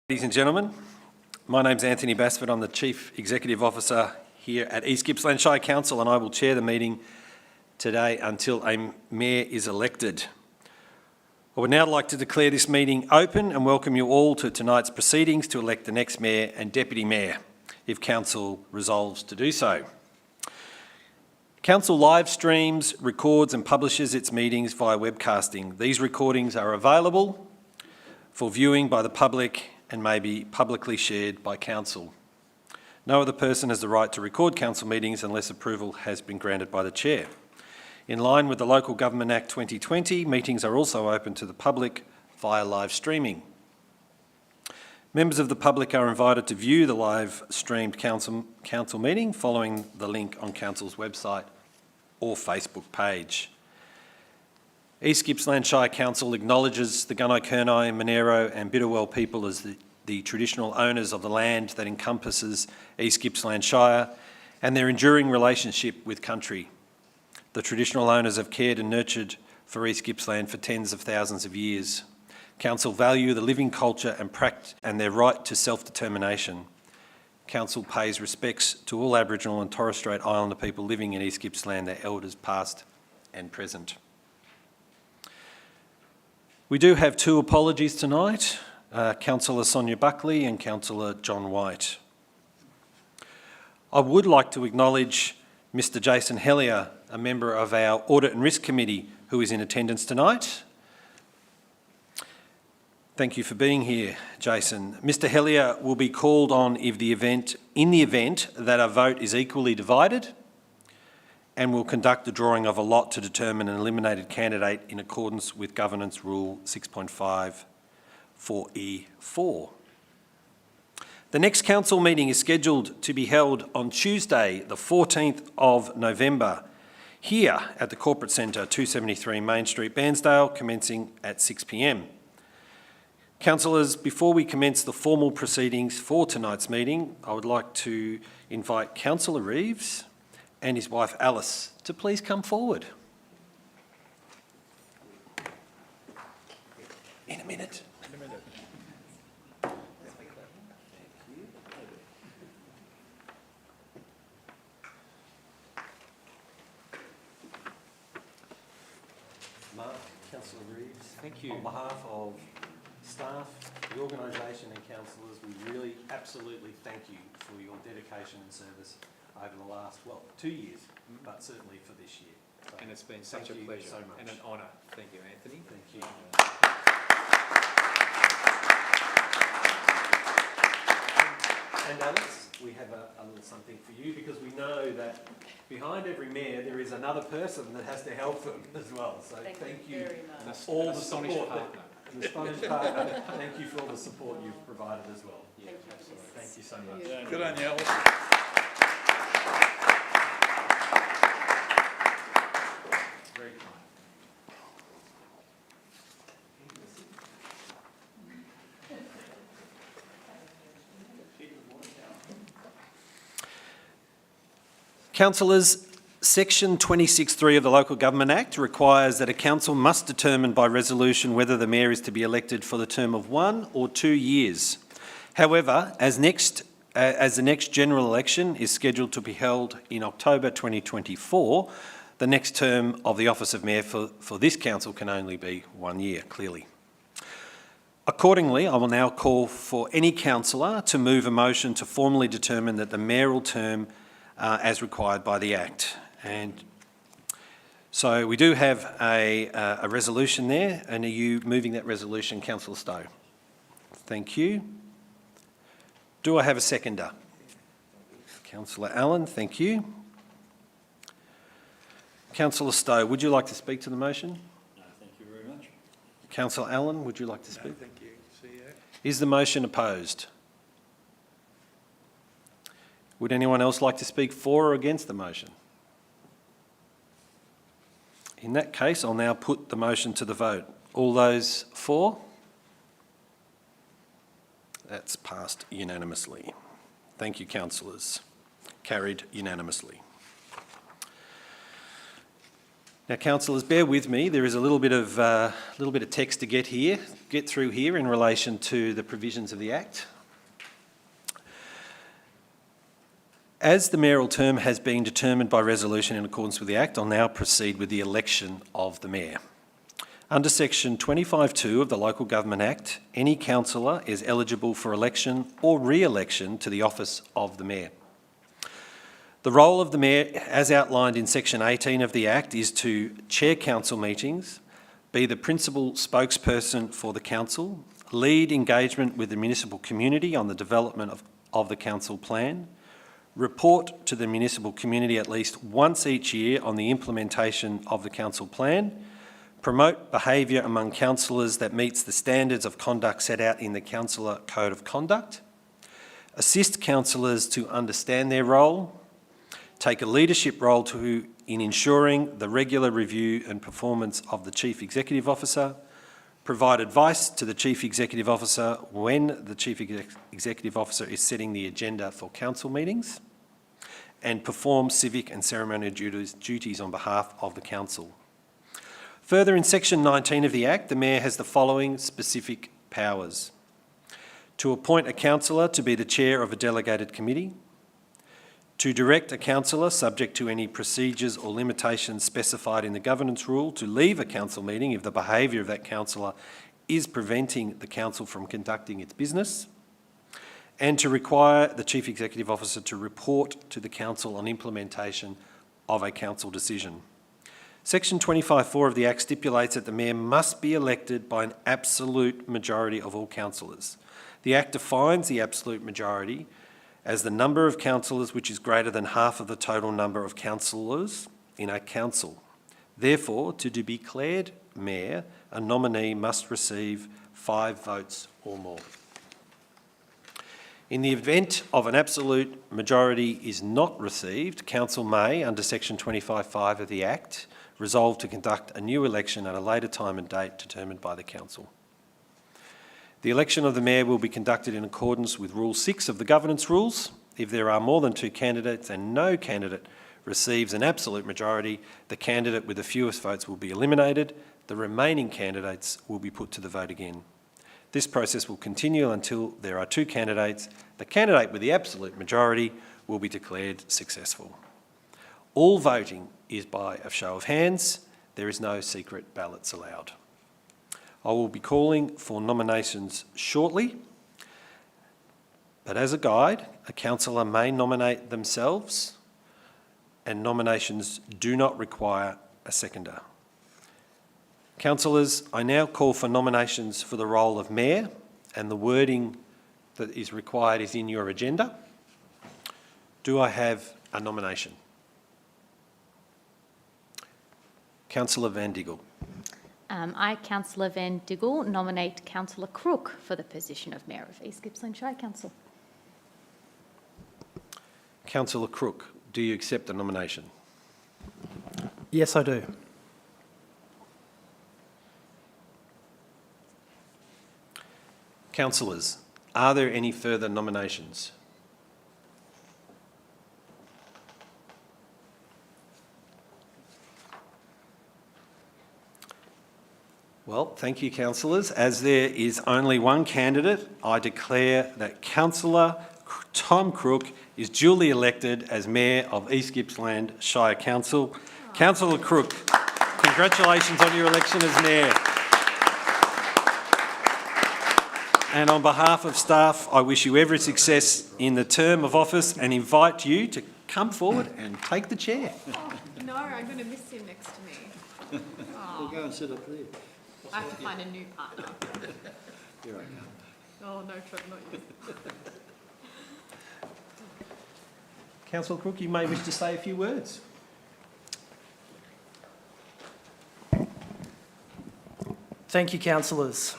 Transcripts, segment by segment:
Ladies and gentlemen, my name's Anthony Basford. I'm the Chief Executive Officer here at East Gippsland Shire Council, and I will chair the meeting today until a mayor is elected. I would now like to declare this meeting open and welcome you all to tonight's proceedings to elect the next mayor and deputy mayor, if council resolves to do so. Council live streams, records and publishes its meetings via webcasting. These recordings are available for viewing by the public and may be publicly shared by council. No other person has the right to record council meetings unless approval has been granted by the chair. In line with the Local Government Act 2020, meetings are also open to the public via live streaming. Members of the public are invited to view the live streamed council meeting following the link on council's website or Facebook page. East Gippsland Shire Council acknowledges the Gunai Kurnai, Monero and Bidawal people as the traditional owners of the land that encompasses East Gippsland Shire and their enduring relationship with country. The traditional owners have cared and nurtured for East Gippsland for tens of thousands of years. Council value the living culture and their right to self-determination. Council pays respects to all Aboriginal and Torres Strait Islander people living in East Gippsland, their elders past and present. We do have two apologies tonight, Councillor Sonia Buckley and Councillor John White. I would like to acknowledge Mr Jason Hellier, a member of our Audit and Risk Committee, who is in attendance tonight. Thank you for being here, Jason. Mr Hellier will be called on in the event that a vote is equally divided, and will conduct the drawing of a lot to determine an eliminated candidate in accordance with Governance Rule 6.5 4E4. The next council meeting is scheduled to be held on Tuesday, the 14th of November, here at the Corporate Centre, 273 Main Street, Bairnsdale, commencing at 6 p.m. Councillors, before we commence the formal proceedings for tonight's meeting, I would like to invite Councillor Reeves and his wife Alice to please come forward. In a minute. Mark, Councillor Reeves, thank you. On behalf of staff, the organisation and councillors, we really absolutely thank you for your dedication and service over the last, 2 years, but certainly for this year. So and it's been such a pleasure so much. And an honour. Thank you, Anthony. Thank you. And Alice, we have a little something for you, because we know that behind every mayor there is another person that has to help them as well. So thank you very much. All an the astonished support. Partner. An astonished partner. Thank you for all the support you've provided as well. Yeah, absolutely. Thank you so much. Good on you, Alice. Very kind. Councillors, Section 26(3) of the Local Government Act requires that a council must determine by resolution whether the mayor is to be elected for the term of 1 or 2 years. However, as the next general election is scheduled to be held in October 2024, the next term of the office of mayor for this council can only be 1 year, clearly. Accordingly, I will now call for any councillor to move a motion to formally determine that the mayoral term as required by the Act. And so we do have a resolution there, and are you moving that resolution, Councillor Stowe? Thank you. Do I have a seconder? Councillor Allen, thank you. Councillor Stowe, would you like to speak to the motion? No, thank you very much. Councillor Allen, would you like to speak? No, thank you, CEO. Is the motion opposed? Would anyone else like to speak for or against the motion? In that case, I'll now put the motion to the vote. All those for? That's passed unanimously. Thank you, councillors. Carried unanimously. Now, councillors, bear with me. There is a little bit of text to get through here in relation to the provisions of the Act. As the mayoral term has been determined by resolution in accordance with the Act, I'll now proceed with the election of the mayor. Under section 25(2) of the Local Government Act, any councillor is eligible for election or re-election to the office of the mayor. The role of the mayor, as outlined in section 18 of the Act, is to chair council meetings, be the principal spokesperson for the council, lead engagement with the municipal community on the development of the council plan, report to the municipal community at least once each year on the implementation of the council plan, promote behaviour among councillors that meets the standards of conduct set out in the Councillor Code of Conduct, assist councillors to understand their role, take a leadership role in ensuring the regular review and performance of the Chief Executive Officer, provide advice to the Chief Executive Officer when the Chief Executive Officer is setting the agenda for council meetings, and perform civic and ceremonial duties on behalf of the council. Further, in section 19 of the Act, the mayor has the following specific powers: to appoint a councillor to be the chair of a delegated committee, to direct a councillor, subject to any procedures or limitations specified in the governance rule, to leave a council meeting if the behaviour of that councillor is preventing the council from conducting its business, and to require the Chief Executive Officer to report to the council on implementation of a council decision. Section 25(4) of the Act stipulates that the mayor must be elected by an absolute majority of all councillors. The Act defines the absolute majority as the number of councillors which is greater than half of the total number of councillors in a council. Therefore, to be declared mayor, a nominee must receive 5 votes or more. In the event of an absolute majority is not received, council may, under section 25(5) of the Act, resolve to conduct a new election at a later time and date determined by the council. The election of the mayor will be conducted in accordance with Rule 6 of the Governance Rules. If there are more than 2 candidates and no candidate receives an absolute majority, the candidate with the fewest votes will be eliminated. The remaining candidates will be put to the vote again. This process will continue until there are 2 candidates. The candidate with the absolute majority will be declared successful. All voting is by a show of hands. There is no secret ballots allowed. I will be calling for nominations shortly, but as a guide, a councillor may nominate themselves, and nominations do not require a seconder. Councillors, I now call for nominations for the role of mayor, and the wording that is required is in your agenda. Do I have a nomination? Councillor Van Diggle. I, Councillor Van Diggle, nominate Councillor Crook for the position of Mayor of East Gippsland Shire Council. Councillor Crook, do you accept the nomination? Yes, I do. Councillors, are there any further nominations? Well, thank you, councillors. As there is only one candidate, I declare that Councillor Tom Crook is duly elected as Mayor of East Gippsland Shire Council. Councillor Crook, congratulations on your election as Mayor. And on behalf of staff, I wish you every success in the term of office and invite you to come forward and take the chair. Oh, no, I'm going to miss him next to me. We'll go and sit up there. I have to find a new partner. Here I come. Oh, no, Trevor, not you. Councillor Crook, you may wish to say a few words. Thank you, councillors,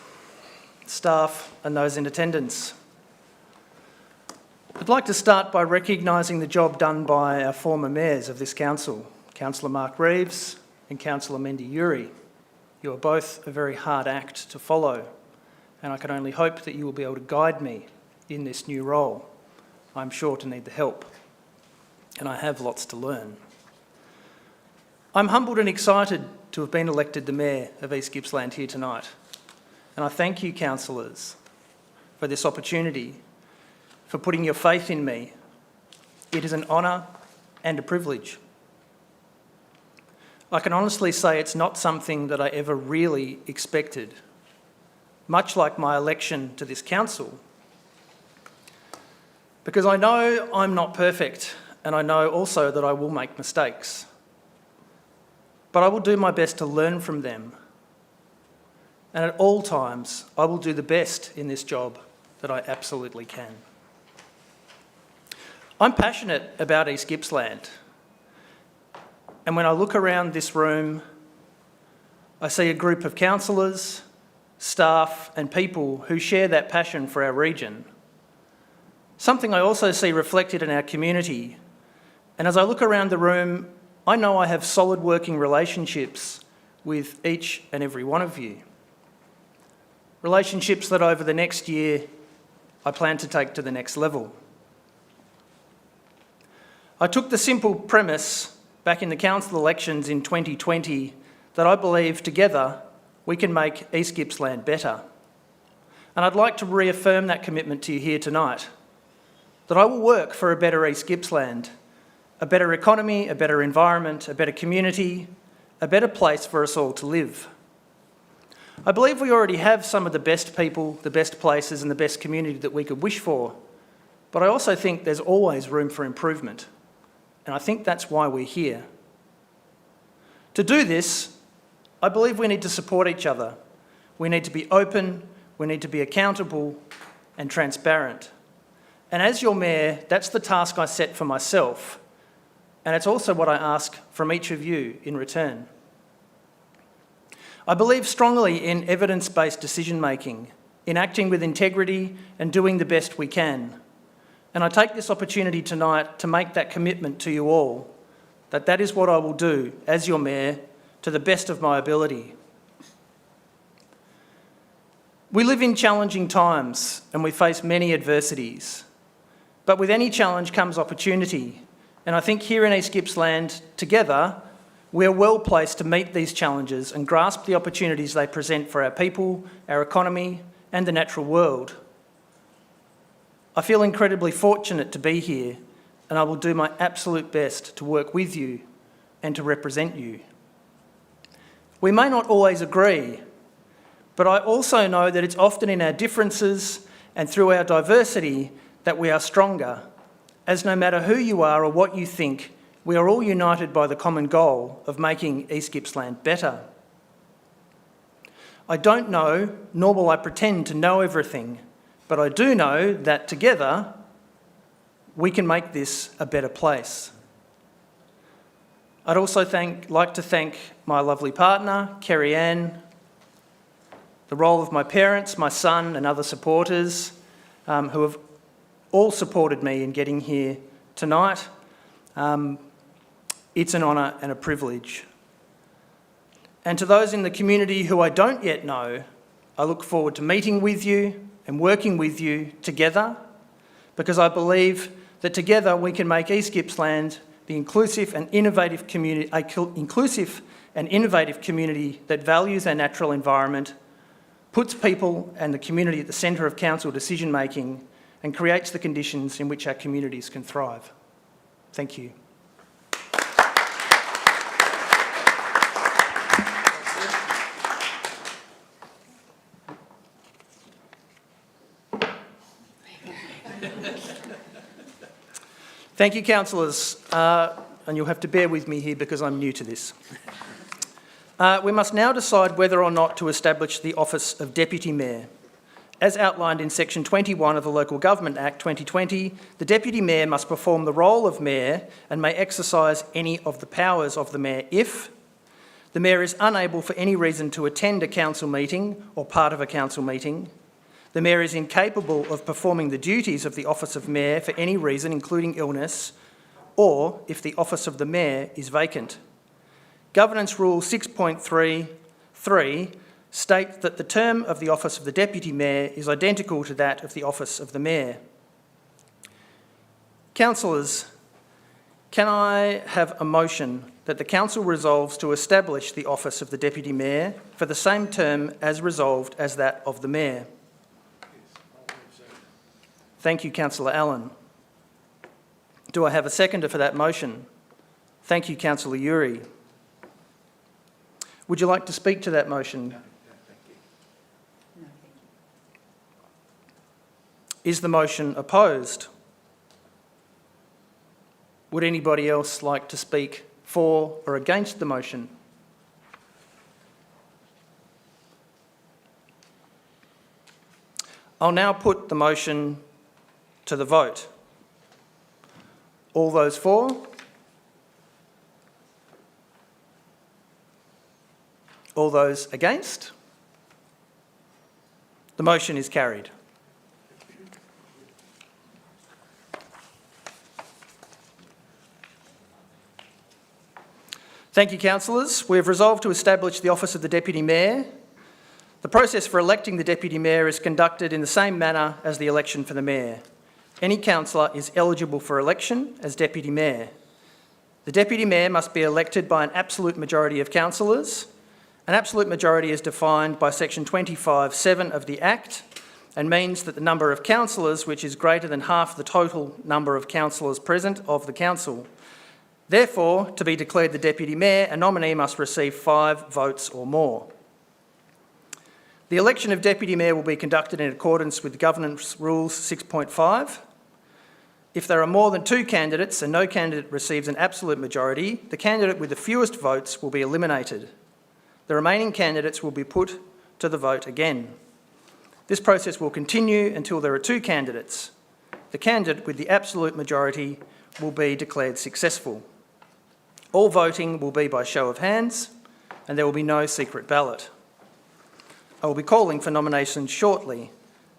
staff and those in attendance. I'd like to start by recognising the job done by our former mayors of this council, Councillor Mark Reeves and Councillor Mendy Uri. You are both a very hard act to follow, and I can only hope that you will be able to guide me in this new role. I'm sure to need the help, and I have lots to learn. I'm humbled and excited to have been elected the Mayor of East Gippsland here tonight. And I thank you, councillors, for this opportunity, for putting your faith in me. It is an honour and a privilege. I can honestly say it's not something that I ever really expected, much like my election to this council, because I know I'm not perfect, and I know also that I will make mistakes. But I will do my best to learn from them. And at all times, I will do the best in this job that I absolutely can. I'm passionate about East Gippsland. And when I look around this room, I see a group of councillors, staff and people who share that passion for our region. Something I also see reflected in our community. And as I look around the room, I know I have solid working relationships with each and every one of you. Relationships that over the next year, I plan to take to the next level. I took the simple premise back in the council elections in 2020 that I believe together we can make East Gippsland better. And I'd like to reaffirm that commitment to you here tonight, that I will work for a better East Gippsland, a better economy, a better environment, a better community, a better place for us all to live. I believe we already have some of the best people, the best places and the best community that we could wish for, but I also think there's always room for improvement, and I think that's why we're here. To do this, I believe we need to support each other. We need to be open, we need to be accountable and transparent. And as your Mayor, that's the task I set for myself, and it's also what I ask from each of you in return. I believe strongly in evidence-based decision-making, in acting with integrity and doing the best we can. And I take this opportunity tonight to make that commitment to you all, that that is what I will do as your Mayor to the best of my ability. We live in challenging times and we face many adversities, but with any challenge comes opportunity. And I think here in East Gippsland, together, we are well placed to meet these challenges and grasp the opportunities they present for our people, our economy, and the natural world. I feel incredibly fortunate to be here, and I will do my absolute best to work with you and to represent you. We may not always agree, but I also know that it's often in our differences and through our diversity that we are stronger, as no matter who you are or what you think, we are all united by the common goal of making East Gippsland better. I don't know, nor will I pretend to know everything, but I do know that together we can make this a better place. I'd also like to thank my lovely partner, Kerry Ann, the role of my parents, my son and other supporters who have all supported me in getting here tonight. It's an honour and a privilege. And to those in the community who I don't yet know, I look forward to meeting with you and working with you together, because I believe that together we can make East Gippsland the inclusive and innovative community that values our natural environment, puts people and the community at the centre of council decision making, and creates the conditions in which our communities can thrive. Thank you. Thank you, councillors, and you'll have to bear with me here because I'm new to this. We must now decide whether or not to establish the office of Deputy Mayor. As outlined in Section 21 of the Local Government Act 2020, the Deputy Mayor must perform the role of Mayor and may exercise any of the powers of the Mayor if the Mayor is unable for any reason to attend a council meeting or part of a council meeting, the Mayor is incapable of performing the duties of the office of Mayor for any reason, including illness, or if the office of the Mayor is vacant. Governance Rule 6.3.3 states that the term of the office of the Deputy Mayor is identical to that of the office of the Mayor. Councillors, Can I have a motion that the council resolves to establish the office of the Deputy Mayor for the same term as resolved as that of the Mayor? Thank you, Councillor Allen. Do I have a seconder for that motion? Thank you, Councillor Uri. Would you like to speak to that motion? Is the motion opposed? Would anybody else like to speak for or against the motion? I'll now put the motion to the vote. All those for? All those against? The motion is carried. Thank you, councillors. We have resolved to establish the office of the Deputy Mayor. The process for electing the Deputy Mayor is conducted in the same manner as the election for the Mayor. Any councillor is eligible for election as Deputy Mayor. The Deputy Mayor must be elected by an absolute majority of councillors. An absolute majority is defined by section 25(7) of the Act and means that the number of councillors which is greater than half the total number of councillors present of the council. Therefore, to be declared the Deputy Mayor, a nominee must receive 5 votes or more. The election of Deputy Mayor will be conducted in accordance with Governance Rules 6.5. If there are more than 2 candidates and no candidate receives an absolute majority, the candidate with the fewest votes will be eliminated. The remaining candidates will be put to the vote again. This process will continue until there are 2 candidates. The candidate with the absolute majority will be declared successful. All voting will be by show of hands and there will be no secret ballot. I will be calling for nominations shortly,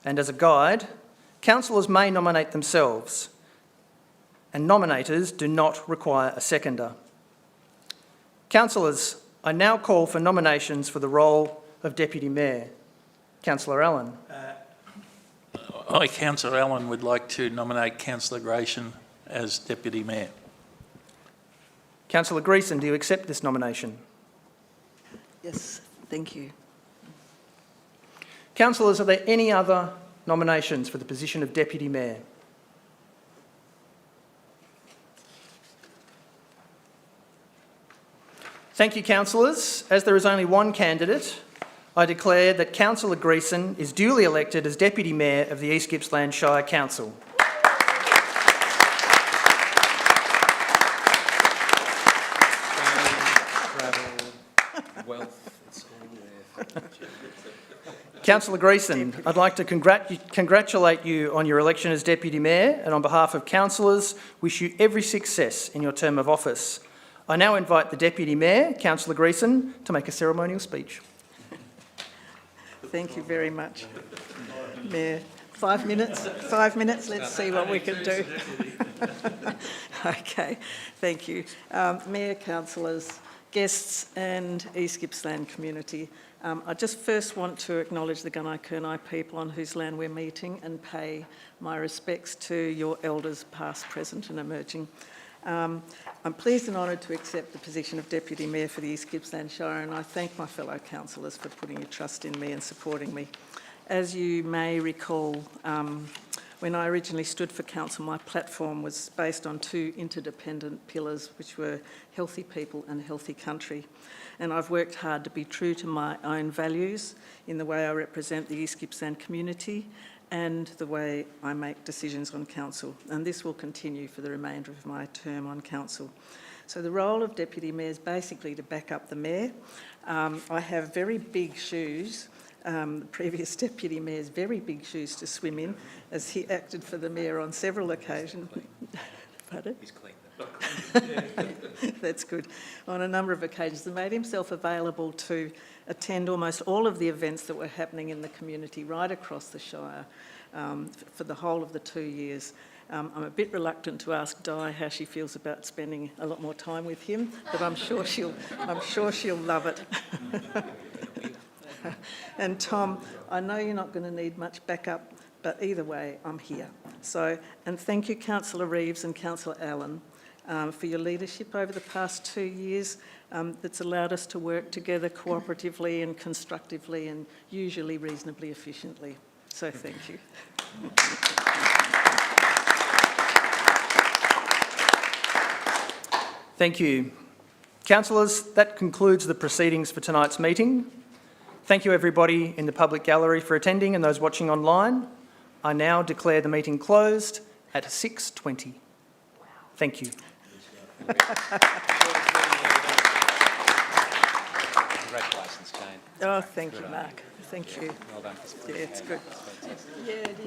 and as a guide, councillors may nominate themselves and nominators do not require a seconder. Councillors, I now call for nominations for the role of Deputy Mayor. Councillor Allen. I, Councillor Allen, would like to nominate Councillor Greacen as Deputy Mayor. Councillor Greacen, do you accept this nomination? Yes, thank you. Councillors, are there any other nominations for the position of Deputy Mayor? Thank you, councillors. As there is only one candidate, I declare that Councillor Greacen is duly elected as Deputy Mayor of the East Gippsland Shire Council. Wealth, it's all there. Councillor Greacen, I'd like to congratulate you on your election as Deputy Mayor, and on behalf of councillors, wish you every success in your term of office. I now invite the Deputy Mayor, Councillor Greacen, to make a ceremonial speech. Thank you very much, Mayor. 5 minutes? 5 minutes? Let's see what we can do. Okay, thank you. Mayor, councillors, guests and East Gippsland community. I just first want to acknowledge the Gunai-Kurnai people on whose land we're meeting and pay my respects to your elders past, present and emerging. I'm pleased and honoured to accept the position of Deputy Mayor for the East Gippsland Shire, and I thank my fellow councillors for putting your trust in me and supporting me. As you may recall, when I originally stood for council, my platform was based on 2 interdependent pillars, which were healthy people and healthy country. And I've worked hard to be true to my own values in the way I represent the East Gippsland community and the way I make decisions on council. And this will continue for the remainder of my term on council. So the role of Deputy Mayor is basically to back up the Mayor. I have very big shoes, the previous Deputy Mayor's very big shoes to swim in, as he acted for the Mayor on several occasions. Pardon? He's clean. That's good. On a number of occasions, he made himself available to attend almost all of the events that were happening in the community right across the Shire for the whole of the 2 years. I'm a bit reluctant to ask Di how she feels about spending a lot more time with him, but I'm sure she'll love it. And Tom, I know you're not going to need much backup, but either way, I'm here. So, and thank you, Councillor Reeves and Councillor Allen. for your leadership over the past 2 years that's allowed us to work together cooperatively and constructively and usually reasonably efficiently. So thank you. Thank you. Councillors, that concludes the proceedings for tonight's meeting. Thank you everybody in the public gallery for attending and those watching online. I now declare the meeting closed at 6:20. Thank you. Congratulations, Jane. Oh, thank you, Mark. Thank you. Well done. Yeah, it's good. Yeah, it is.